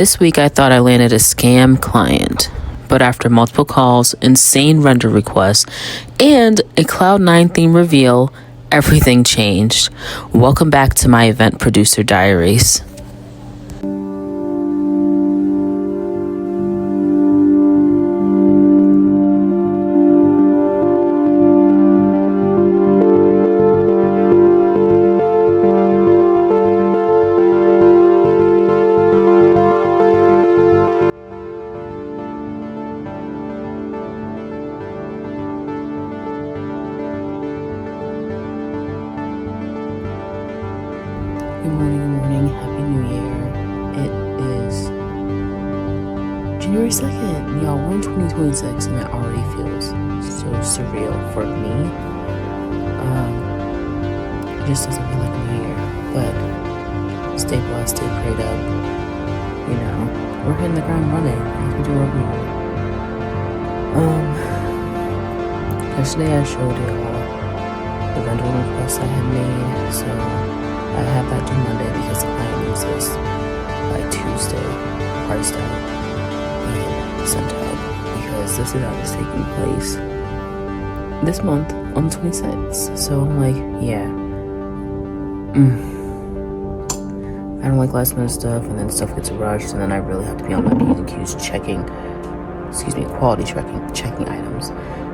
This week I thought I landed a scam client, but after multiple calls, insane render requests, and a Cloud9 theme reveal, everything changed. Welcome back to my event producer diaries. Good morning, happy new year. It is January 2nd, y'all. We're in 2026 and it already feels so surreal for me. It just doesn't feel like a new year, but stay blessed, stay prayed up. You know, we're hitting the ground running like we do every year. Yesterday I showed y'all the rendering requests I had made, so I have that due Monday because the client needs this by Tuesday, priced out and sent out, because this event is taking place this month on the 26th. So I'm like, yeah, I don't like last minute stuff, and then stuff gets rushed, and then I really have to be on my P's and Q's quality checking items.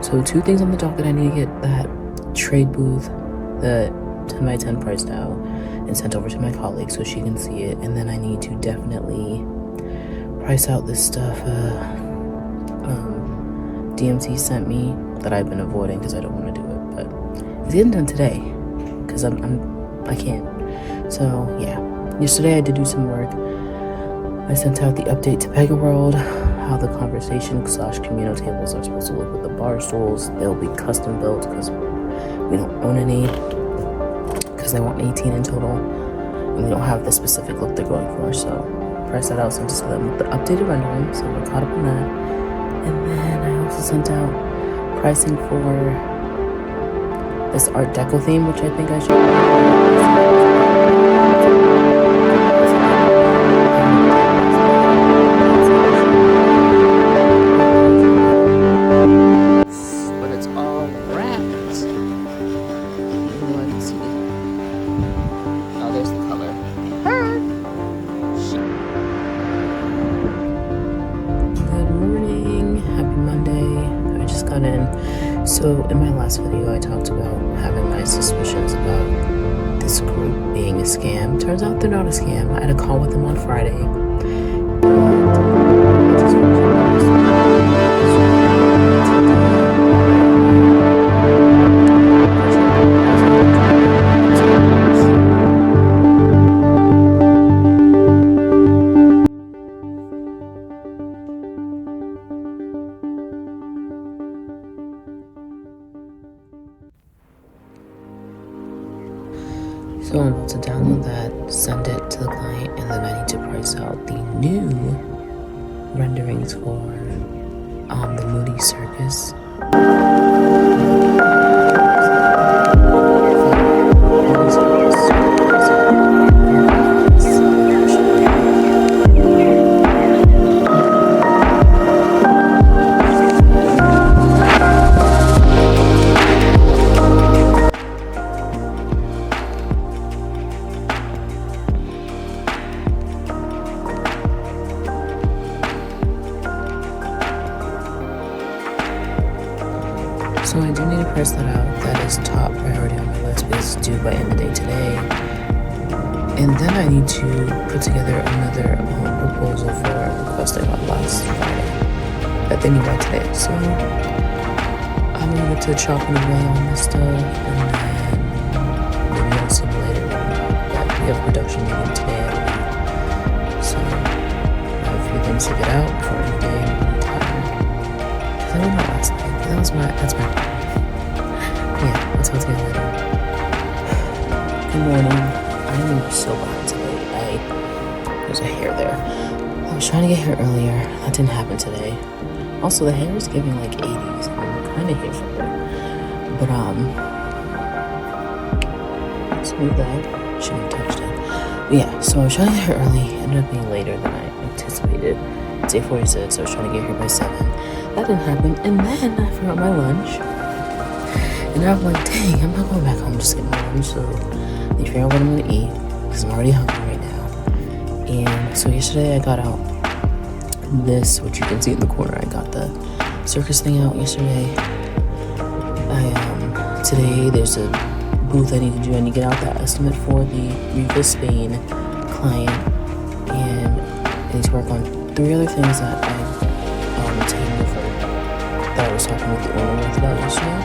So 2 things on the docket: I need to get that trade booth, the 10 by 10 priced out and sent over to my colleague so she can see it, and then I need to definitely price out this stuff DMC sent me that I've been avoiding because I don't want to do it, but it's getting done today because I can't. So yeah, yesterday I did do some work. I sent out the update to Pega World, how the conversation / communal tables are supposed to look with the bar stools. They'll be custom built because we don't own any, because they want 18 in total, and we don't have the specific look they're going for. So price that out, sent it to them with the updated rendering, so we're caught up on that. And then I also sent out pricing for this Art Deco theme, which I think I should. So in my last video, I talked about having my suspicions about this group being a scam. Turns out they're not a scam. I had a call with them on Friday. So I'm about to download that, send it to the client, and then I need to price out the new renderings for the Moody Circus. So I do need to price that out. That is top priority on my list because it's due by end of day today. And then I need to put together another proposal for a request I got last Friday that they need by today. So I'm gonna get to chopping away on this stuff, and then maybe I'll simulate it. But we have a production meeting today, I believe. So I have a few things to get out before any day and time. Because I went out last night. That's my plan. Yeah, that's what's going to later. Good morning. I am so behind today. There's a hair there. I was trying to get here earlier. That didn't happen today. Also, the hair is giving like 80s. I'm kind of here for it. But, let's move that. Shouldn't have touched it. But yeah, so I was trying to get here early. Ended up being later than I anticipated. It's 8:46, I was trying to get here by 7. That didn't happen, and then I forgot my lunch. And I'm like, dang, I'm not going back home just to get my lunch, so I need to figure out what I'm gonna eat, because I'm already hungry right now. And so yesterday I got out this, which you can see in the corner. I got the circus thing out yesterday. Today there's a booth I need to do. I need to get out that estimate for the Riva Spain client, and I need to work on 3 other things that I've taken over that I was talking with the owner about yesterday.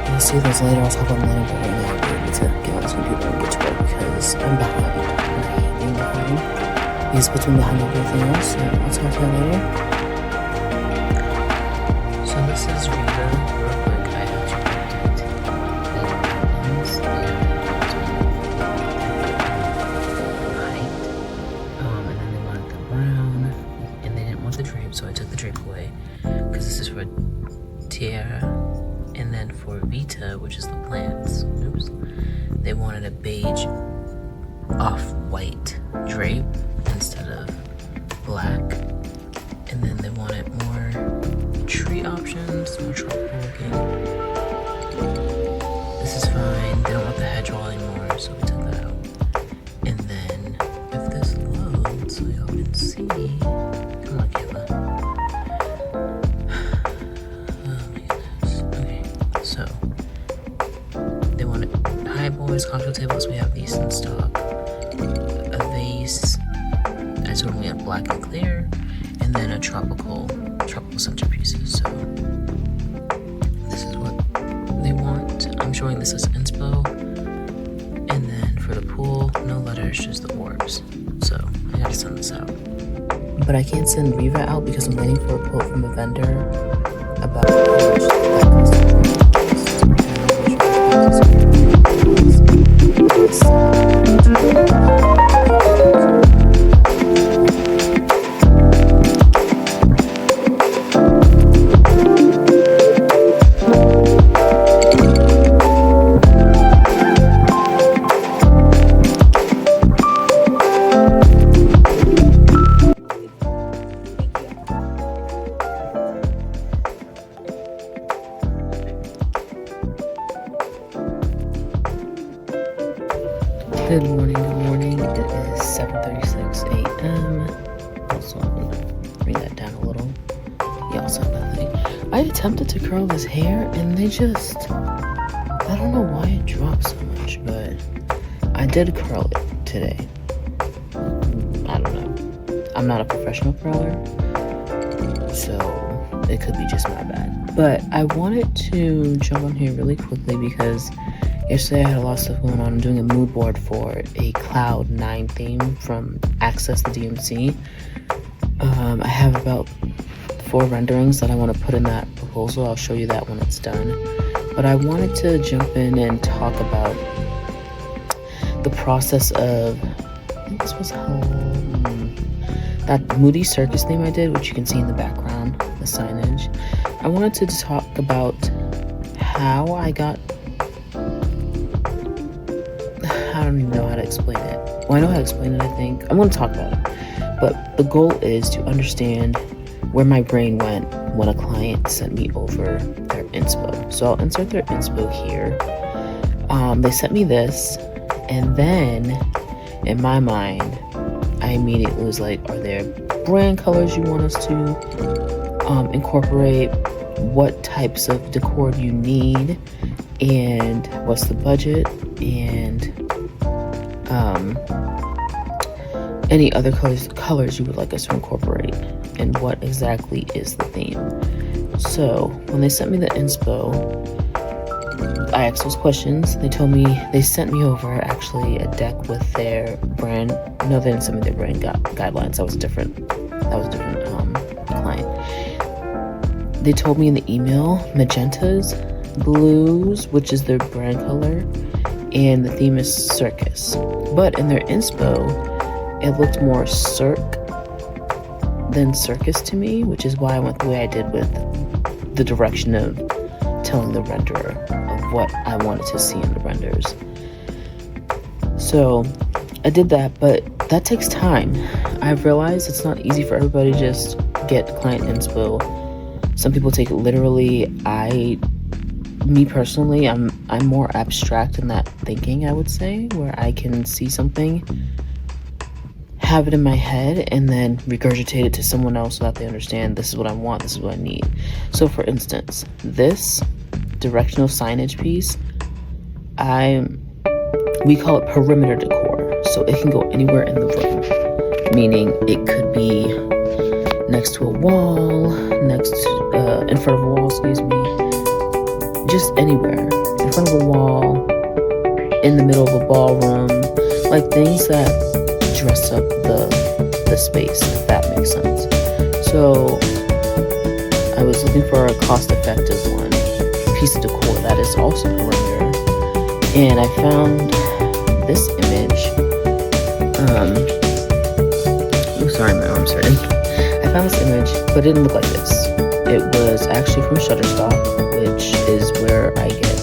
You'll see those later. I'll talk about them later, but right now I'll be able to get on some people and get to work because I'm behind. And I hate being behind. Because between behind everything else, so I'll talk to you later. So this is Riva. Real quick, I have to update the buttons. And then they wanted the brown, and they didn't want the drape, so I took the drape away. Because this is for Tierra, and then for Vita, which is the plants, oops, they wanted a beige off-white drape instead of black. And then they wanted more tree options, more tropical looking. This is fine. They don't want the hedge wall anymore, so we took that out. And then if this loads, so y'all can see, come on, Kayla. Oh my goodness. Okay, so they wanted high boys, cocktail tables. We have these in stock. A vase. I told them we have black and clear, and then a tropical centerpieces. So this is what they want. I'm showing this as inspo, and then for the pool, no letters, just the orbs. So I gotta send this out, but I can't send Riva out because I'm waiting for a quote from a vendor about how Good morning. It is 7:36 a.m. Also, I'm gonna bring that down a little. Y'all saw nothing. I attempted to curl his hair, and they just, I don't know why it dropped so much, but I did curl it today. I don't know. I'm not a professional curler, so it could be just my bad. But I wanted to jump on here really quickly because yesterday I had a lot of stuff going on. I'm doing a mood board for a Cloud 9 theme from Access DMC. I have about 4 renderings that I want to put in that proposal. I'll show you that when it's done. But I wanted to jump in and talk about the process of, I think this was that Moody Circus theme I did, which you can see in the background, the signage. I wanted to talk about how I got, I don't even know how to explain it. Well, I know how to explain it, I think. I'm going to talk about it. But the goal is to understand where my brain went when a client sent me over their inspo. So I'll insert their inspo here. They sent me this, and then in my mind, I immediately was like, are there brand colors you want us to incorporate? What types of decor do you need? And what's the budget? And any other colors you would like us to incorporate, and what exactly is the theme. So when they sent me the inspo, I asked those questions. They told me, they sent me over actually a deck with their brand. No, they didn't send me their brand guidelines. That was a different client. They told me in the email magentas, blues, which is their brand color, and the theme is circus. But in their inspo, it looked more cirque than circus to me, which is why I went the way I did with the direction of telling the renderer of what I wanted to see in the renders. So I did that, but that takes time. I've realized it's not easy for everybody to just get client inspo. Some people take it literally. Me personally, I'm more abstract in that thinking, I would say, where I can see something, have it in my head, and then regurgitate it to someone else so that they understand this is what I want, this is what I need. So for instance, this directional signage piece, we call it perimeter decor. So it can go anywhere in the room, meaning it could be next to a wall, in front of a wall, excuse me, just anywhere, in front of a wall, in the middle of a ballroom, like things that dress up the space, if that makes sense. So I was looking for a cost-effective piece of decor that is also perimeter, and I found this image. Sorry, my arm's hurting. I found this image, but it didn't look like this. It was actually from Shutterstock, which is where I get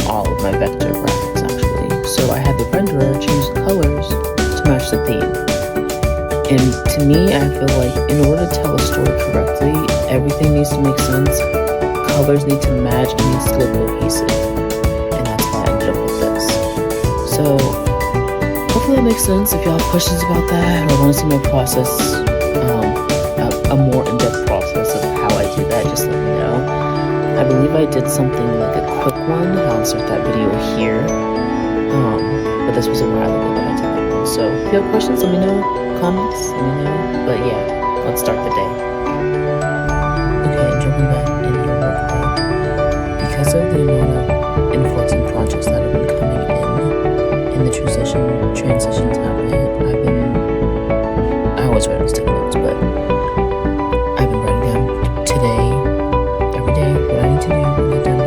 all of my vector graphics actually. So I had the renderer change the colors to match the theme. And to me, I feel like in order to tell a story correctly, everything needs to make sense. Colors need to match, it needs to look cohesive. And that's why I ended up with this. So hopefully it makes sense. If y'all have questions about that or want to see my process, a more in-depth process of how I do that, just let me know. I believe I did something like a quick one. I'll insert that video here. But this was a while ago that I did that one. So if you have questions, let me know. Comments, let me know. But yeah, let's start the day. Okay, jumping back in here real quick. Because of the amount of influxing projects that have been coming in the transition time, I always write these notes, but I've been writing down today, every day, what I need to do, what I get done by,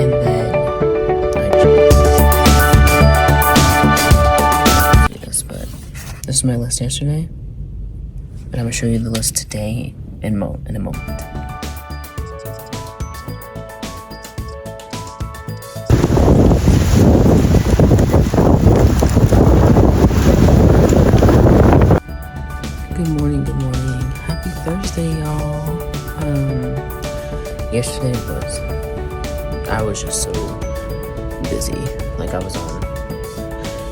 and then I this, but this is my list yesterday, but I'm gonna show you the list today in a moment. Good morning. Happy Thursday, y'all. Yesterday I was just so busy. Like I was on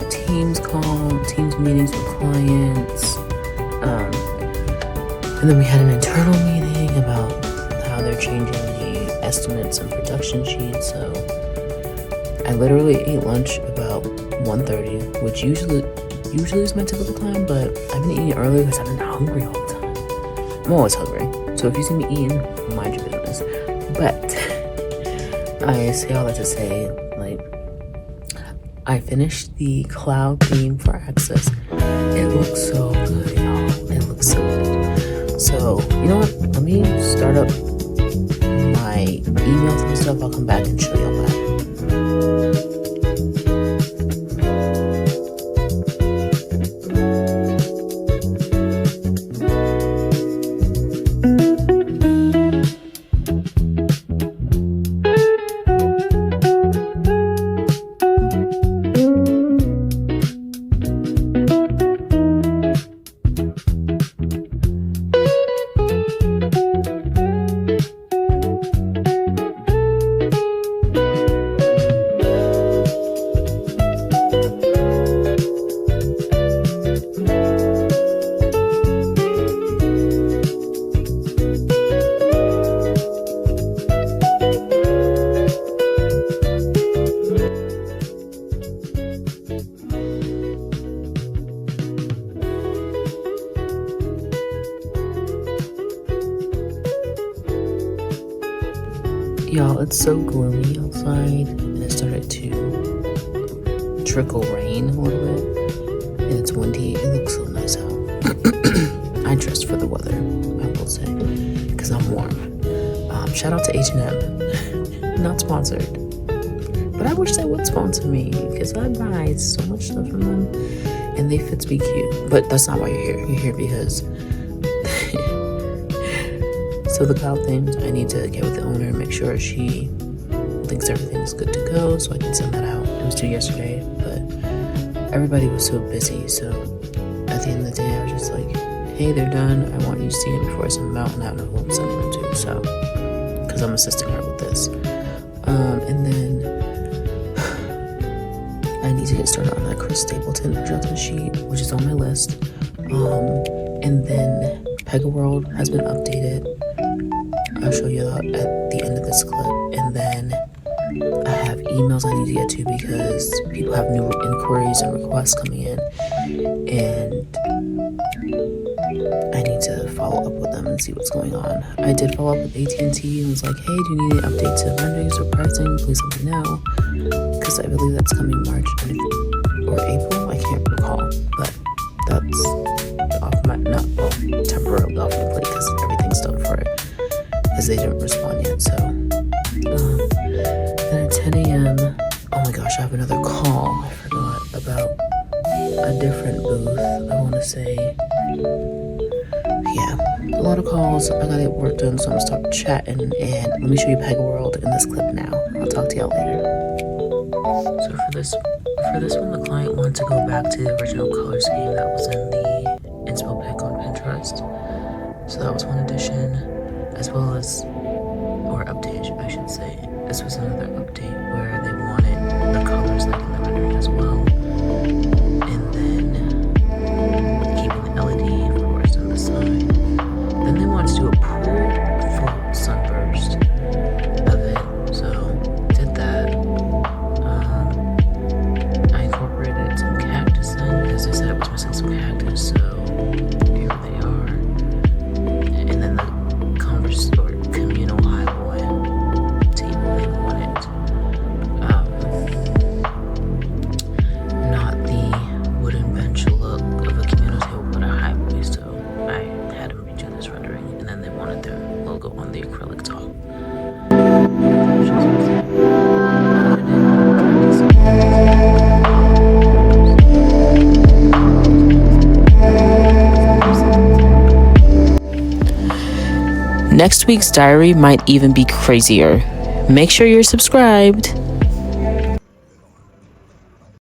Teams meetings with clients. And then we had an internal meeting about how they're changing the estimates and production sheets. So I literally ate lunch about 1:30, which usually is my typical time, but I've been eating early because I've been hungry all the time. I'm always hungry, so if you see me eating, mind your business. But I say all that to say, like, I finished the cloud theme for Access. It looks so good, y'all. It looks so good. So, you know what? Let me start up my emails and stuff. I'll come back and show y'all that. Y'all, it's so gloomy outside, and it started to trickle rain a little bit, and it's windy. It looks so nice out. I dressed for the weather, I will say, because I'm warm. Shout out to H&M. Not sponsored, but I wish they would sponsor me, because I buy so much stuff from them, and they fit me cute. But that's not why you're here. You're here because so the cloud things, I need to get with the owner and make sure she thinks everything's good to go so I can send that out. It was due yesterday, but everybody was so busy. So at the end of the day, I was just like, hey, they're done. I want you to see it before I send them out, and I don't know who I'm sending them to. So, because I'm assisting her with this. And then I need to get started on that Chris Stapleton projection sheet, which is on my list. And then Pega World has been updated. I'll show you that at the end of this clip. And then I have emails I need to get to because people have new inquiries and requests coming in, and I need to follow up with them and see what's going on. I did follow up with AT&T and was like, hey, do you need any updates to renderings or pricing? Please let me know, because I believe that's coming March or April. I can't recall, but that's temporarily off my plate because everything's done for it, because they didn't respond yet. So then at 10 a.m. oh my gosh, I have another call. I forgot about a different booth. I want to say, yeah, a lot of calls. I gotta get work done, so I'm gonna start chatting, and let me show you Pega World in this clip now. I'll talk to y'all later. So for this one, the client wanted to go back to the original color scheme that was in the inspo pic on Pinterest. So that was one addition, as well as, or update, I should say. This was another update where they wanted the colors like in the rendering as well. And then keeping the LED, of course, on the side. Then they wanted to do a pooled full sunburst of it. So did that. I incorporated some cactus in because they said it was missing some cactus. So here they are. And then the communal highway table they wanted. Not the wooden bench look of a communal table, but a highway. So I had them redo this rendering, and then they wanted their logo on the acrylic top. Next week's diary might even be crazier. Make sure you're subscribed.